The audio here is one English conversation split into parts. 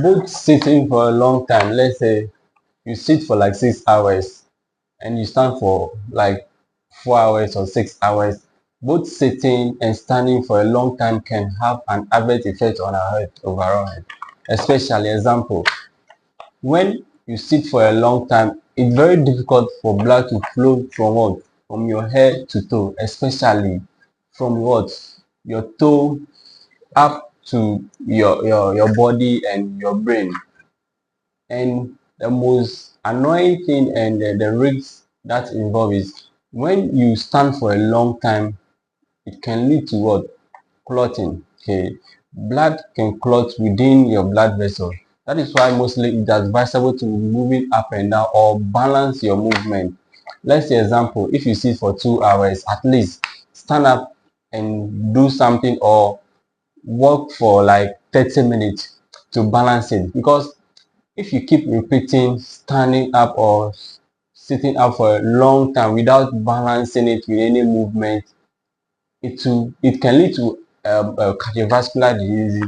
Both sitting for a long time, let's say you sit for like 6 hours and you stand for like 4 hours or 6 hours, both sitting and standing for a long time can have an adverse effect on our health, overall health. Especially, example, when you sit for a long time, it's very difficult for blood to flow from what? From your head to toe, especially from what? Your toe up to your body and your brain. And the most annoying thing and the risk that involved is when you stand for a long time, it can lead to what? Clotting. Okay, blood can clot within your blood vessel. That is why mostly it is advisable to be moving up and down or balance your movement. Let's say example, if you sit for 2 hours, at least stand up and do something or walk for like 30 minutes to balance it, because if you keep repeating standing up or sitting up for a long time without balancing it with any movement, it can lead to cardiovascular diseases,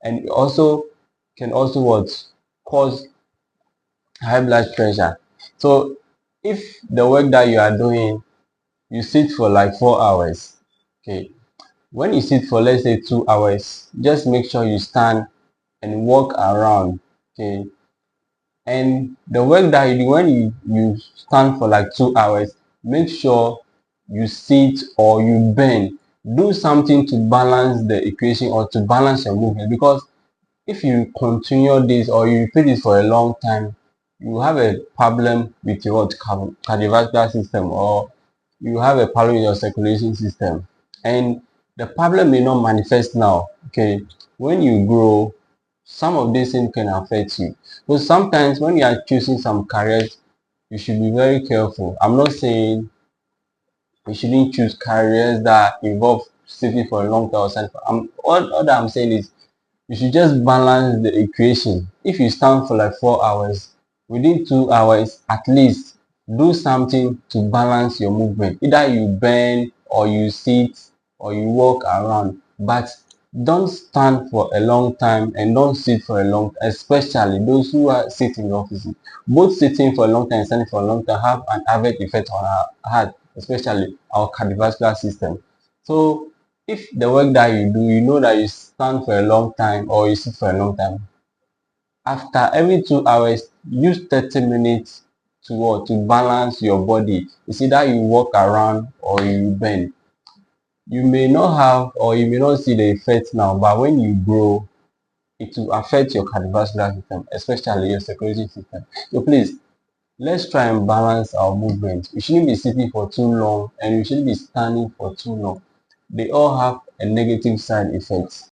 and it also can also what? Cause high blood pressure. So if the work that you are doing, you sit for like 4 hours, okay, when you sit for let's say 2 hours, just make sure you stand and walk around, okay. And the work that you do, when you stand for like 2 hours, make sure you sit or you bend. Do something to balance the equation or to balance your movement, because if you continue this or you repeat this for a long time, you have a problem with your cardiovascular system, or you have a problem with your circulation system. And the problem may not manifest now, okay. When you grow, some of these things can affect you. So sometimes when you are choosing some careers, you should be very careful. I'm not saying you shouldn't choose careers that involve sitting for a long time or something. All that I'm saying is you should just balance the equation. If you stand for like 4 hours, within 2 hours at least do something to balance your movement. Either you bend or you sit or you walk around, but don't stand for a long time and don't sit for a long time, especially those who are sitting in offices. Both sitting for a long time and standing for a long time have an adverse effect on our heart, especially our cardiovascular system. So if the work that you do, you know that you stand for a long time or you sit for a long time, after every 2 hours, use 30 minutes to what? To balance your body. It's either you walk around or you bend. You may not have or you may not see the effect now, but when you grow, it will affect your cardiovascular system, especially your circulatory system. So please, let's try and balance our movement. We shouldn't be sitting for too long and we shouldn't be standing for too long. They all have a negative side effects.